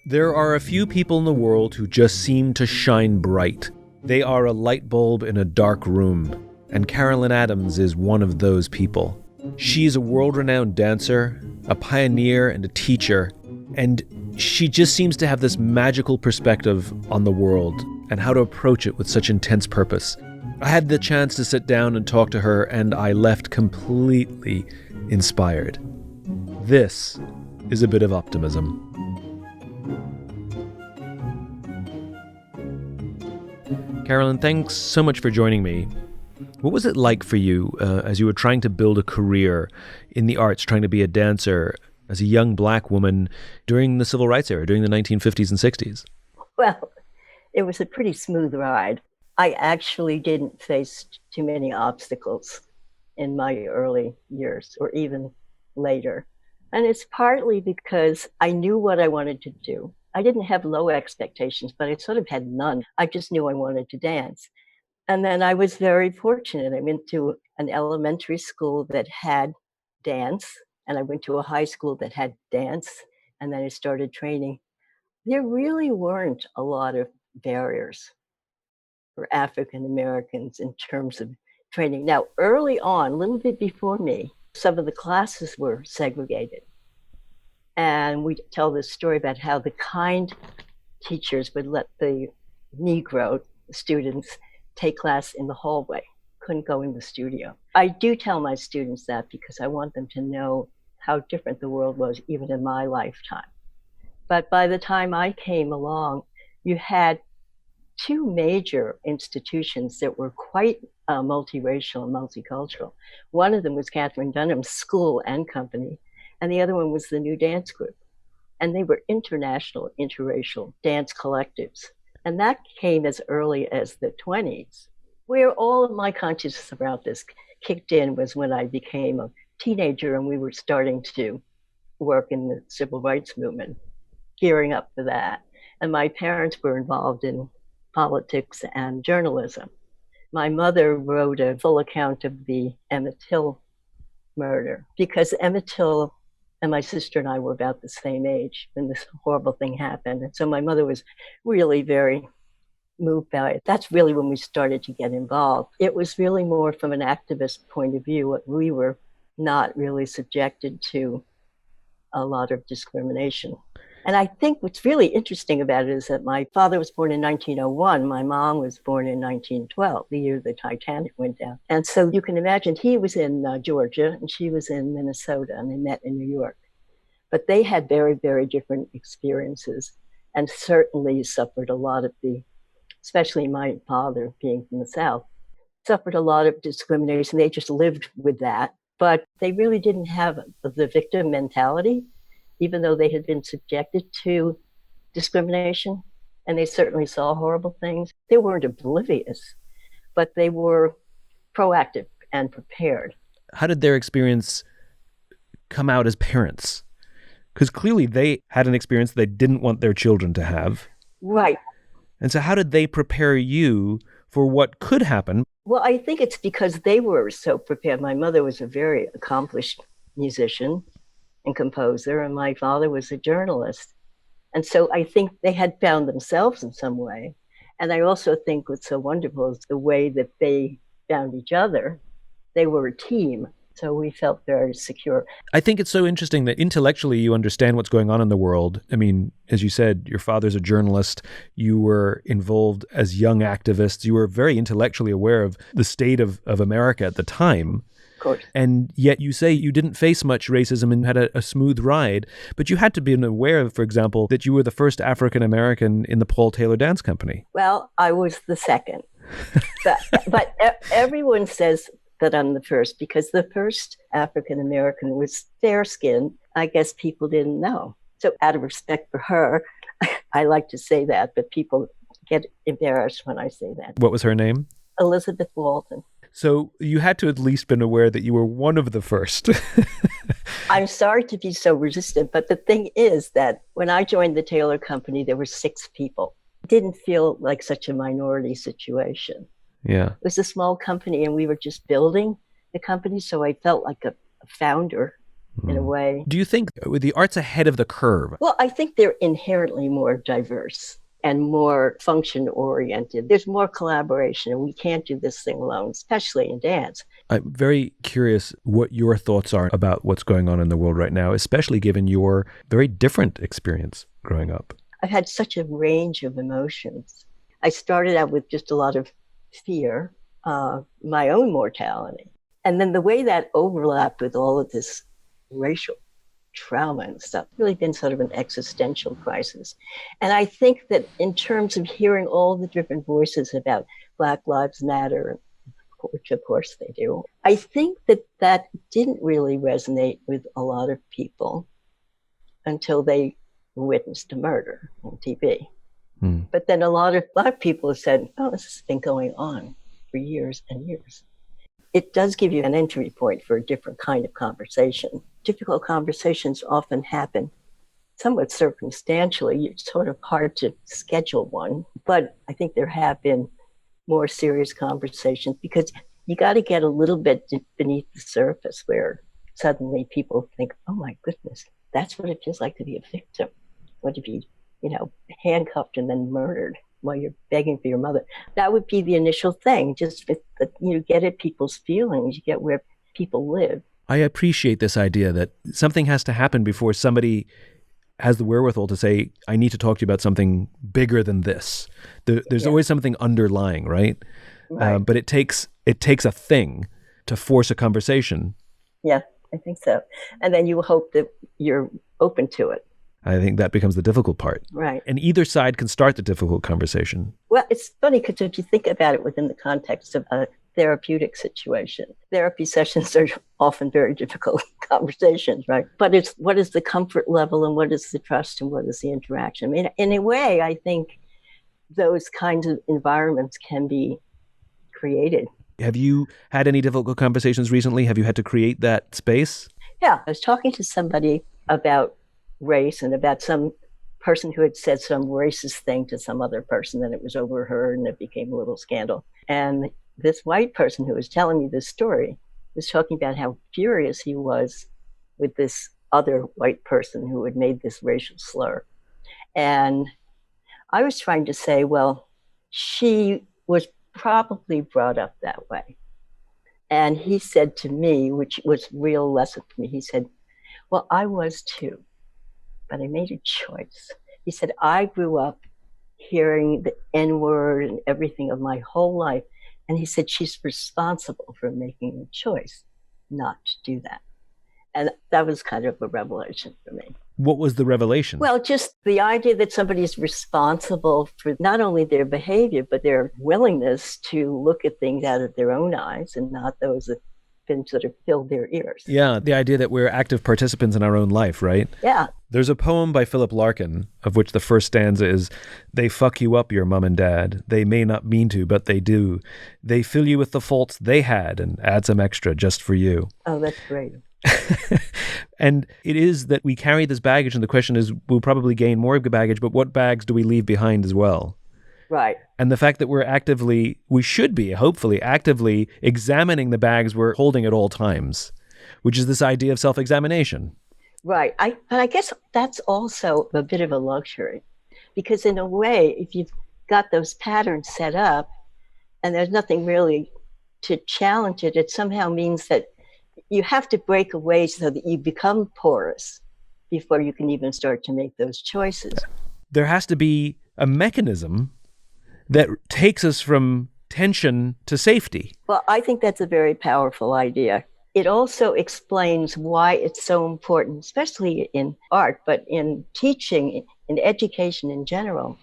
There are a few people in the world who just seem to shine bright. They are a light bulb in a dark room, and Carolyn Adams is one of those people. She's a world-renowned dancer, a pioneer and a teacher, and she just seems to have this magical perspective on the world and how to approach it with such intense purpose. I had the chance to sit down and talk to her, and I left completely inspired. This is A Bit of Optimism. Carolyn, thanks so much for joining me. What was it like for you as you were trying to build a career in the arts, trying to be a dancer as a young black woman during the civil rights era, during the 1950s and 60s? Well, it was a pretty smooth ride. I actually didn't face too many obstacles in my early years or even later. And it's partly because I knew what I wanted to do. I didn't have low expectations, but I sort of had none. I just knew I wanted to dance. And then I was very fortunate. I went to an elementary school that had dance, and I went to a high school that had dance, and then I started training. There really weren't a lot of barriers for African Americans in terms of training. Now, early on, a little bit before me, some of the classes were segregated. And we tell this story about how the kind teachers would let the Negro students take class in the hallway, couldn't go in the studio. I do tell my students that because I want them to know how different the world was even in my lifetime. But by the time I came along, you had two major institutions that were quite multiracial and multicultural. One of them was Catherine Dunham's school and company, and the other one was the New Dance Group. And they were international, interracial dance collectives. And that came as early as the 20s. Where all of my consciousness about this kicked in was when I became a teenager and we were starting to work in the civil rights movement, gearing up for that. And my parents were involved in politics and journalism. My mother wrote a full account of the Emmett Till murder because Emmett Till and my sister and I were about the same age when this horrible thing happened. And so my mother was really very moved by it. That's really when we started to get involved. It was really more from an activist point of view. We were not really subjected to a lot of discrimination. And I think what's really interesting about it is that my father was born in 1901. My mom was born in 1912, the year the Titanic went down. And so you can imagine he was in Georgia and she was in Minnesota, and they met in New York. But they had very, very different experiences and certainly suffered a lot of especially my father being from the South, suffered a lot of discrimination. They just lived with that. But they really didn't have the victim mentality, even though they had been subjected to discrimination, and they certainly saw horrible things. They weren't oblivious, but they were proactive and prepared. How did their experience come out as parents? Because clearly they had an experience they didn't want their children to have. Right. And so how did they prepare you for what could happen? Well, I think it's because they were so prepared. My mother was a very accomplished musician and composer, and my father was a journalist. And so I think they had found themselves in some way. And I also think what's so wonderful is the way that they found each other. They were a team, so we felt very secure. I think it's so interesting that intellectually you understand what's going on in the world. I mean, as you said, your father's a journalist. You were involved as young activists. You were very intellectually aware of the state of America at the time. Of course. And yet you say you didn't face much racism and had a smooth ride, but you had to be aware of, for example, that you were the first African-American in the Paul Taylor Dance Company. Well, I was the second. but everyone says that I'm the first because the first African-American was fair-skinned. I guess people didn't know. So out of respect for her, I like to say that, but people get embarrassed when I say that. What was her name? Elizabeth Walton. So you had to at least been aware that you were one of the first. I'm sorry to be so resistant, but the thing is that when I joined the Taylor Company, there were 6 people. It didn't feel like such a minority situation. Yeah. It was a small company and we were just building the company, so I felt like a founder. in a way. Do you think the art's ahead of the curve? Well, I think they're inherently more diverse and more function-oriented. There's more collaboration, and we can't do this thing alone, especially in dance. I'm very curious what your thoughts are about what's going on in the world right now, especially given your very different experience growing up. I've had such a range of emotions. I started out with just a lot of fear of my own mortality. And then the way that overlapped with all of this racial trauma and stuff, really been sort of an existential crisis. And I think that in terms of hearing all the different voices about Black Lives Matter, which of course they do, I think that that didn't really resonate with a lot of people until they witnessed a murder on TV. But then a lot of Black people have said, oh, this has been going on for years and years. It does give you an entry point for a different kind of conversation. Difficult conversations often happen somewhat circumstantially. It's sort of hard to schedule one, but I think there have been more serious conversations because you got to get a little bit beneath the surface where suddenly people think, oh my goodness, that's what it feels like to be a victim. What to be, handcuffed and then murdered while you're begging for your mother. That would be the initial thing. Just get at people's feelings, you get where people live. I appreciate this idea that something has to happen before somebody has the wherewithal to say, I need to talk to you about something bigger than this. There's always something underlying, right? But it takes a thing to force a conversation. Yeah, I think so. And then you hope that you're open to it. I think that becomes the difficult part. Right. And either side can start the difficult conversation. Well, it's funny because if you think about it within the context of a therapeutic situation, therapy sessions are often very difficult conversations, right? But it's what is the comfort level and what is the trust and what is the interaction? I mean, in a way, I think those kinds of environments can be created. Have you had any difficult conversations recently? Have you had to create that space? Yeah, I was talking to somebody about race and about some person who had said some racist thing to some other person, and it was overheard and it became a little scandal. And this white person who was telling me this story was talking about how furious he was with this other white person who had made this racial slur. And I was trying to say, well, she was probably brought up that way. And he said to me, which was real lesson for me, he said, well, I was too, but I made a choice. He said, I grew up hearing the N-word and everything of my whole life. And he said, she's responsible for making a choice not to do that. And that was kind of a revelation for me. What was the revelation? Well, just the idea that somebody is responsible for not only their behavior, but their willingness to look at things out of their own eyes and not those that been sort of filled their ears. Yeah, the idea that we're active participants in our own life, right? Yeah. There's a poem by Philip Larkin, of which the first stanza is, they fuck you up, your mom and dad. They may not mean to, but they do. They fill you with the faults they had and add some extra just for you. Oh, that's great. And it is that we carry this baggage, and the question is, we'll probably gain more baggage, but what bags do we leave behind as well? Right. And the fact that we should be, hopefully, actively examining the bags we're holding at all times, which is this idea of self-examination. Right. But I guess that's also a bit of a luxury, because in a way, if you've got those patterns set up and there's nothing really to challenge it, it somehow means that you have to break away so that you become porous before you can even start to make those choices. There has to be a mechanism that takes us from tension to safety. Well, I think that's a very powerful idea. It also explains why it's so important, especially in art, but in teaching, in education in general.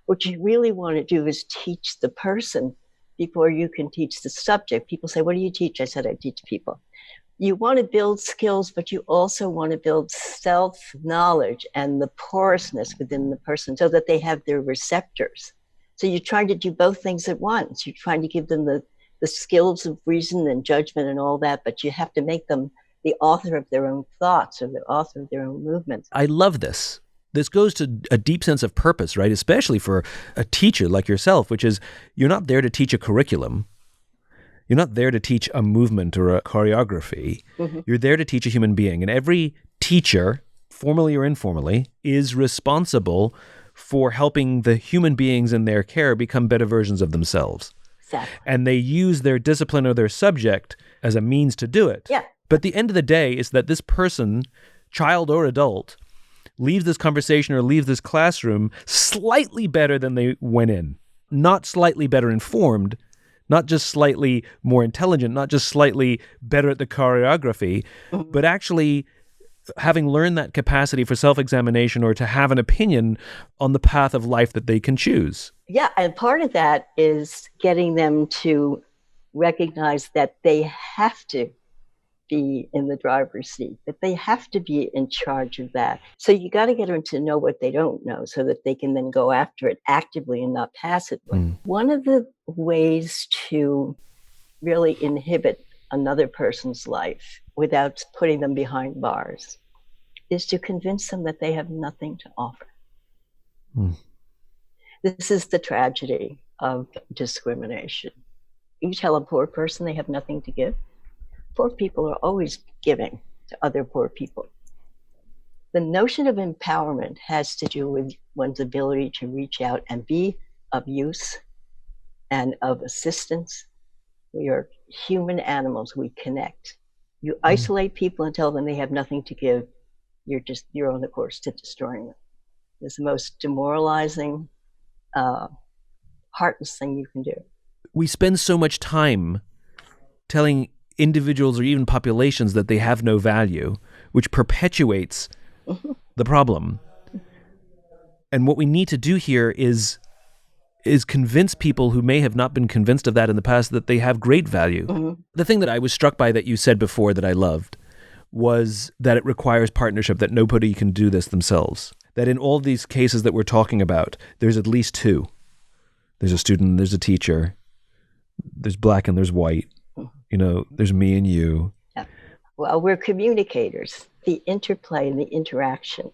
What you really want to do is teach the person before you can teach the subject. People say, what do you teach? I said, I teach people. You want to build skills, but you also want to build self-knowledge and the porousness within the person so that they have their receptors. So you're trying to do both things at once. You're trying to give them the skills of reason and judgment and all that, but you have to make them the author of their own thoughts or the author of their own movements. I love this. This goes to a deep sense of purpose, right? Especially for a teacher like yourself, which is you're not there to teach a curriculum. You're not there to teach a movement or a choreography. You're there to teach a human being. And every teacher, formally or informally, is responsible for helping the human beings in their care become better versions of themselves. Exactly. And they use their discipline or their subject as a means to do it. Yeah. But at the end of the day is that this person, child or adult, leaves this conversation or leaves this classroom slightly better than they went in. Not slightly better informed, not just slightly more intelligent, not just slightly better at the choreography, but actually having learned that capacity for self-examination or to have an opinion on the path of life that they can choose. Yeah, and part of that is getting them to recognize that they have to be in the driver's seat, that they have to be in charge of that. So you got to get them to know what they don't know so that they can then go after it actively and not passively. One of the ways to really inhibit another person's life without putting them behind bars is to convince them that they have nothing to offer. This is the tragedy of discrimination. You tell a poor person they have nothing to give. Poor people are always giving to other poor people. The notion of empowerment has to do with one's ability to reach out and be of use and of assistance. We are human animals. We connect. You isolate people and tell them they have nothing to give. You're on the course to destroying them. It's the most demoralizing, heartless thing you can do. We spend so much time telling individuals or even populations that they have no value, which perpetuates the problem. And what we need to do here is convince people who may have not been convinced of that in the past that they have great value. The thing that I was struck by that you said before that I loved was that it requires partnership, that nobody can do this themselves. That in all these cases that we're talking about, there's at least two. There's a student, there's a teacher, there's black and there's white. There's me and you. Yeah. Well, we're communicators. The interplay and the interaction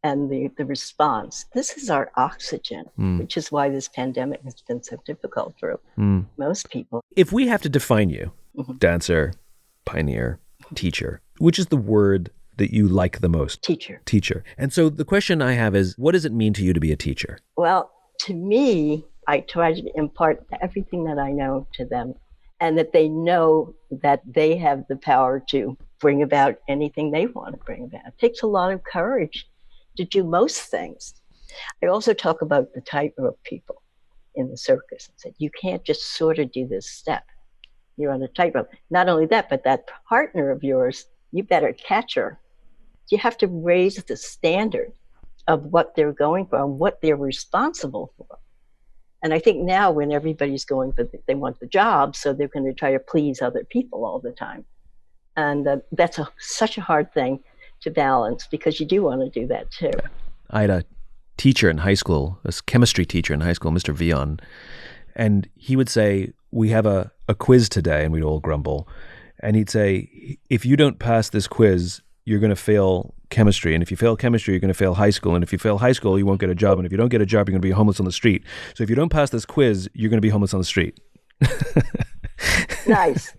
and the response, this is our oxygen, which is why this pandemic has been so difficult for most people. If we have to define you, dancer, pioneer, teacher, which is the word that you like the most? Teacher. And so the question I have is, what does it mean to you to be a teacher? Well, to me, I try to impart everything that I know to them, and that they know that they have the power to bring about anything they want to bring about. It takes a lot of courage to do most things. I also talk about the tightrope people in the circus and said, you can't just sort of do this step. You're on a tightrope. Not only that, but that partner of yours, you better catch her. You have to raise the standard of what they're going for and what they're responsible for. And I think now when everybody's going for, they want the job, so they're going to try to please other people all the time. And that's such a hard thing to balance, because you do want to do that too. I had a teacher in high school, a chemistry teacher in high school, Mr. Vion, and he would say, we have a quiz today, and we'd all grumble. And he'd say, if you don't pass this quiz, you're going to fail chemistry. And if you fail chemistry, you're going to fail high school. And if you fail high school, you won't get a job. And if you don't get a job, you're going to be homeless on the street. So if you don't pass this quiz, you're going to be homeless on the street. Nice.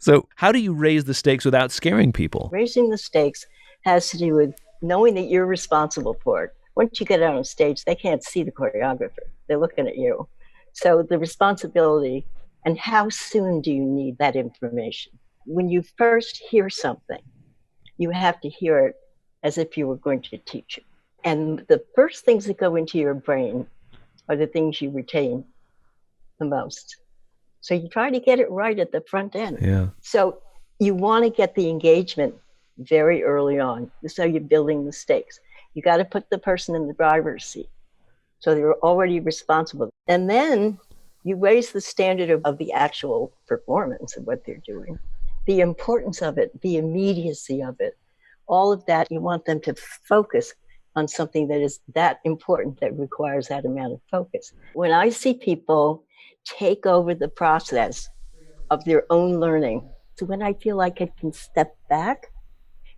So how do you raise the stakes without scaring people? Raising the stakes has to do with knowing that you're responsible for it. Once you get out on stage, they can't see the choreographer. They're looking at you. So the responsibility, and how soon do you need that information? When you first hear something, you have to hear it as if you were going to teach it. And the first things that go into your brain are the things you retain the most. So you try to get it right at the front end. Yeah. So you want to get the engagement very early on. So you're building the stakes. You got to put the person in the driver's seat, so they're already responsible. And then you raise the standard of the actual performance of what they're doing, the importance of it, the immediacy of it, all of that. You want them to focus on something that is that important, that requires that amount of focus. When I see people take over the process of their own learning, so when I feel like I can step back,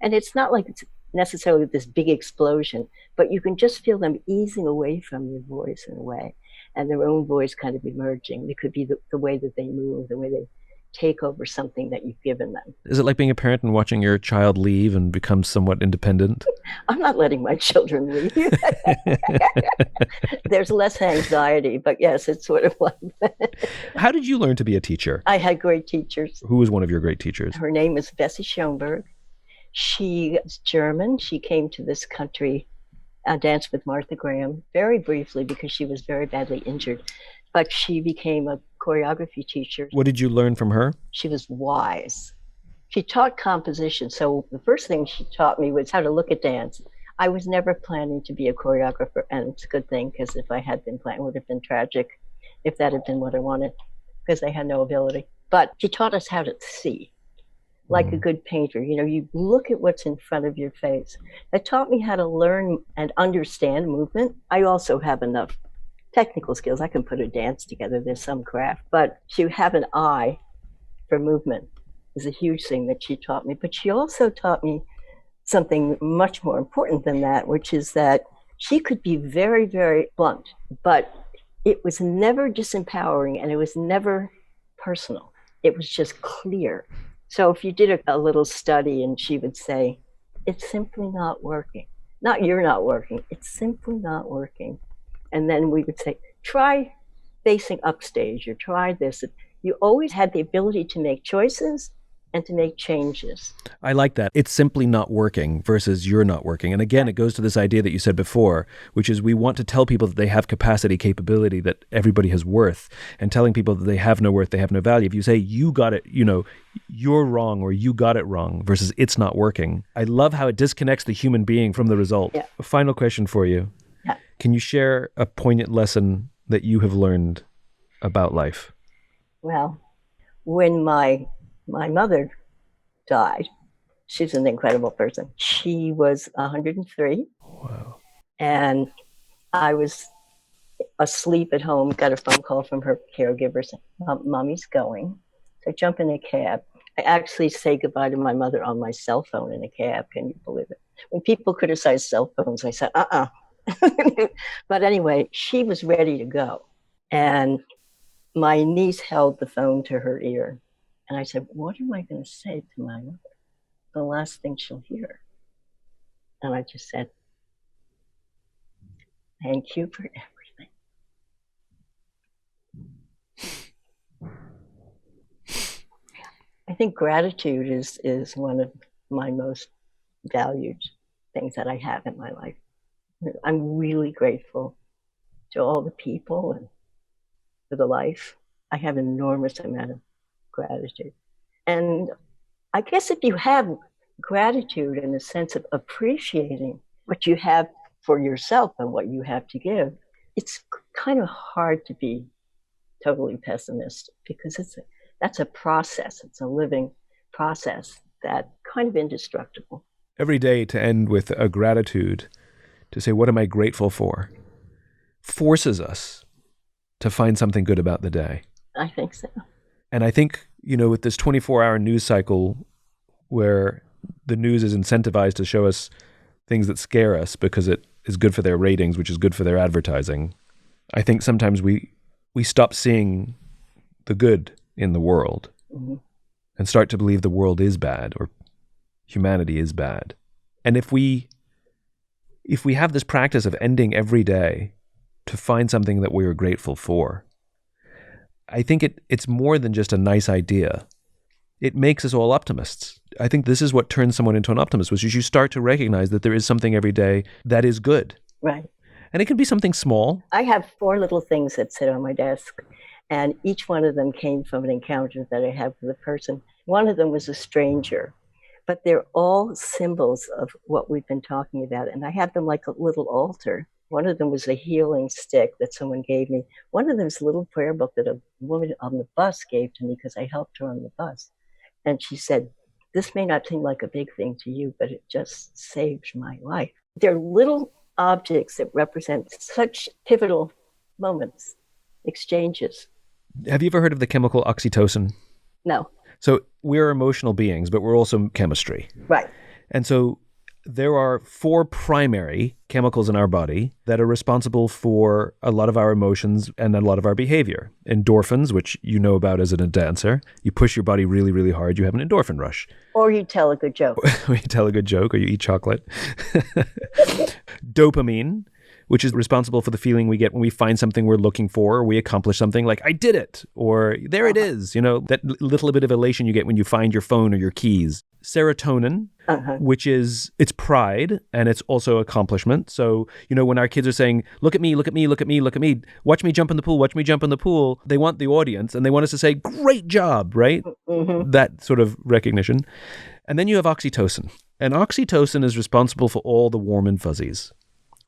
and it's not like it's necessarily this big explosion, but you can just feel them easing away from your voice in a way. and their own voice kind of emerging. It could be the way that they move, the way they take over something that you've given them. Is it like being a parent and watching your child leave and become somewhat independent? I'm not letting my children leave. There's less anxiety, but yes, it's sort of like that. How did you learn to be a teacher? I had great teachers. Who was one of your great teachers? Her name is Bessie Schoenberg. She is German. She came to this country, danced with Martha Graham very briefly because she was very badly injured. But she became a choreography teacher. What did you learn from her? She was wise. She taught composition. So the first thing she taught me was how to look at dance. I was never planning to be a choreographer, and it's a good thing, because if I had been planning, it would have been tragic if that had been what I wanted, because I had no ability. But she taught us how to see, like a good painter. You know, you look at what's in front of your face. It taught me how to learn and understand movement. I also have enough technical skills. I can put a dance together. There's some craft, but to have an eye for movement is a huge thing that she taught me. But she also taught me something much more important than that, which is that she could be very, very blunt, but it was never disempowering and it was never personal. It was just clear. So if you did a little study and she would say, it's simply not working. Not you're not working, it's simply not working. And then we would say, try facing upstage or try this. You always had the ability to make choices and to make changes. I like that. It's simply not working versus you're not working. And again, it goes to this idea that you said before, which is we want to tell people that they have capacity, capability, that everybody has worth, and telling people that they have no worth, they have no value. If you say you got it, you know, you're wrong or you got it wrong versus it's not working. I love how it disconnects the human being from the result. Yeah. A final question for you. Yeah. Can you share a poignant lesson that you have learned about life? Well, when my mother died, she's an incredible person. She was 103. Wow. And I was asleep at home, got a phone call from her caregiver saying, Mommy's going. So I jump in a cab. I actually say goodbye to my mother on my cell phone in a cab. Can you believe it? When people criticize cell phones, I said, But anyway, she was ready to go. And my niece held the phone to her ear. And I said, what am I going to say to my mother? The last thing she'll hear. And I just said, thank you for everything. I think gratitude is one of my most valued things that I have in my life. I'm really grateful to all the people and for the life. I have an enormous amount of gratitude. And I guess if you have gratitude in the sense of appreciating what you have for yourself and what you have to give, it's kind of hard to be totally pessimistic, because that's a process. It's a living process that's kind of indestructible. Every day to end with a gratitude, to say, what am I grateful for, forces us to find something good about the day. I think so. And I think, you know, with this 24-hour news cycle where the news is incentivized to show us things that scare us because it is good for their ratings, which is good for their advertising, I think sometimes we stop seeing the good in the world and start to believe the world is bad or humanity is bad. And if we have this practice of ending every day to find something that we are grateful for, I think it's more than just a nice idea. It makes us all optimists. I think this is what turns someone into an optimist, which is you start to recognize that there is something every day that is good. Right. And it can be something small. I have 4 little things that sit on my desk, and each one of them came from an encounter that I had with a person. One of them was a stranger, but they're all symbols of what we've been talking about, and I have them like a little altar. One of them was a healing stick that someone gave me. One of them is a little prayer book that a woman on the bus gave to me because I helped her on the bus. And she said, this may not seem like a big thing to you, but it just saved my life. They're little objects that represent such pivotal moments, exchanges. Have you ever heard of the chemical oxytocin? No. So we're emotional beings, but we're also chemistry. Right. And so there are 4 primary chemicals in our body that are responsible for a lot of our emotions and a lot of our behavior. Endorphins, which you know about as a dancer. You push your body really, really hard, you have an endorphin rush. Or you tell a good joke. Or you tell a good joke, or you eat chocolate. Dopamine, which is responsible for the feeling we get when we find something we're looking for, or we accomplish something like, I did it, or there it is, that little bit of elation you get when you find your phone or your keys. Serotonin, which is, it's pride, and it's also accomplishment. So, when our kids are saying, look at me, look at me, look at me, look at me, watch me jump in the pool, watch me jump in the pool, they want the audience, and they want us to say, great job, right? Mm-hmm. That sort of recognition. And then you have oxytocin. And oxytocin is responsible for all the warm and fuzzies.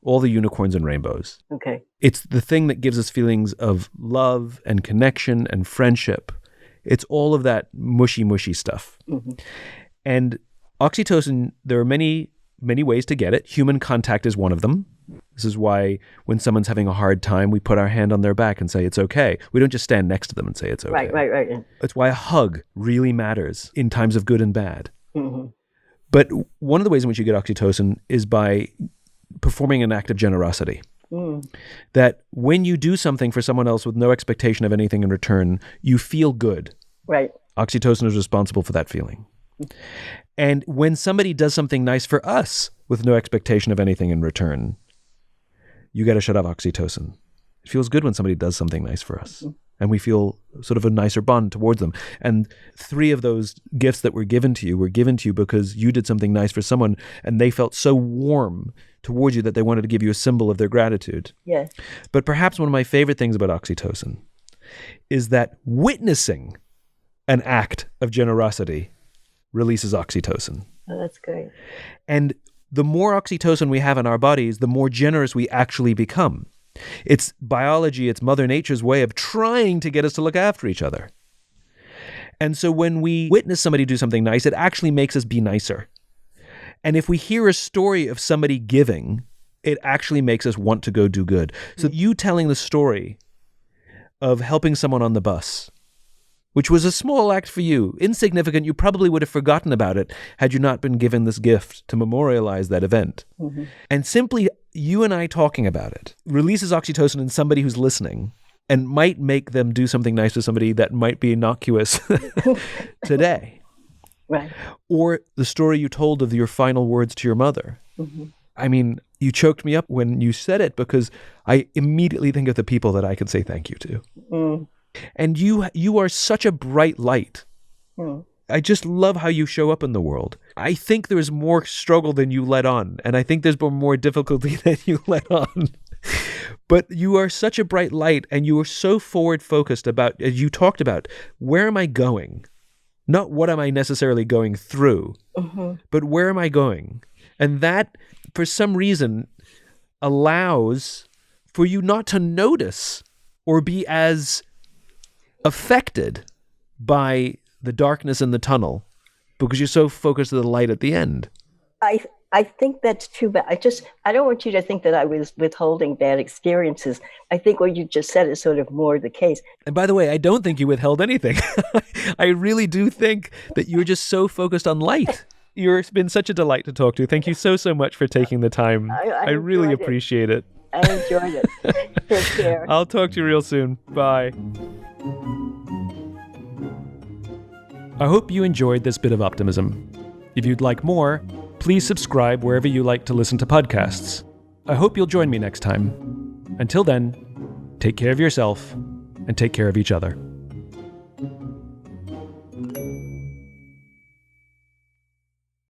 All the unicorns and rainbows. Okay. It's the thing that gives us feelings of love and connection and friendship. It's all of that mushy, mushy stuff. Mm-hmm. And oxytocin, there are many, many ways to get it. Human contact is one of them. This is why when someone's having a hard time, we put our hand on their back and say, it's okay. We don't just stand next to them and say, it's okay. Right. It's why a hug really matters in times of good and bad. Mm-hmm. But one of the ways in which you get oxytocin is by performing an act of generosity. That when you do something for someone else with no expectation of anything in return, you feel good. Right. Oxytocin is responsible for that feeling. And when somebody does something nice for us with no expectation of anything in return, you got to shut off oxytocin. It feels good when somebody does something nice for us. And we feel sort of a nicer bond towards them. And 3 of those gifts that were given to you because you did something nice for someone and they felt so warm towards you that they wanted to give you a symbol of their gratitude. Yes. But perhaps one of my favorite things about oxytocin is that witnessing an act of generosity releases oxytocin. Oh, that's great. And the more oxytocin we have in our bodies, the more generous we actually become. It's biology, it's Mother Nature's way of trying to get us to look after each other. And so when we witness somebody do something nice, it actually makes us be nicer. And if we hear a story of somebody giving, it actually makes us want to go do good. So you telling the story of helping someone on the bus, which was a small act for you, insignificant, you probably would have forgotten about it had you not been given this gift to memorialize that event. Mm-hmm. And simply you and I talking about it releases oxytocin in somebody who's listening and might make them do something nice to somebody that might be innocuous today. Right. Or the story you told of your final words to your mother. Mm-hmm. I mean, you choked me up when you said it because I immediately think of the people that I could say thank you to. Mm. And you are such a bright light. Mm. I just love how you show up in the world. I think there's more struggle than you let on. And I think there's more difficulty than you let on. But you are such a bright light and you are so forward focused about, as you talked about, where am I going? Not what am I necessarily going through, but where am I going? And that, for some reason, allows for you not to notice or be as affected by the darkness in the tunnel because you're so focused on the light at the end. I think that's too bad. I don't want you to think that I was withholding bad experiences. I think what you just said is sort of more the case. And by the way, I don't think you withheld anything. I really do think that you're just so focused on light. You've been such a delight to talk to. Thank you so much for taking the time. I really appreciate it. I enjoyed it. Take care. I'll talk to you real soon. Bye. I hope you enjoyed this bit of optimism. If you'd like more, please subscribe wherever you like to listen to podcasts. I hope you'll join me next time. Until then, take care of yourself and take care of each other.